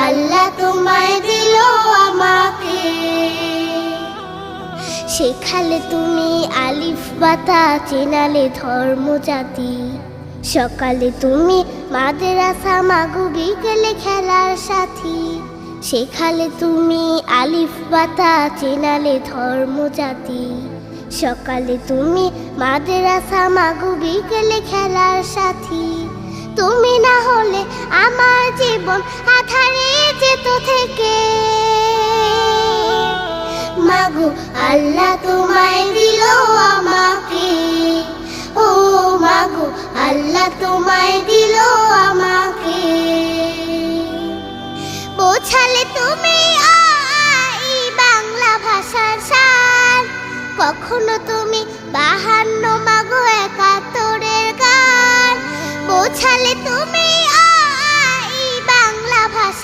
আল্লাহ তোমায় দিল আমাকে। শেখালে তুমি আলিফ বাতা, চেনালে ধর্ম জাতি। সকালে তুমি মাদ্রাসা, মাগো বিকেলে খেলার সাথী। শেখালে তুমি আলিফ বাতা, চেনালে ধর্ম জাতি। সকালে তুমি মাদ্রাসা, মাগো বিকেলে খেলার সাথী। তুমি না হলে আমার জীবন আধারে যেত থেকে। মাগো আল্লাহ তোমায় দিল আমাকে। ও মাগো আল্লাহ তোমায় দিল আমাকে। বোঝালে তুমি বাংলা ভাষার সার। কখনো তুমি 52 মাগো 71-এর গান। বোঝালে তুমি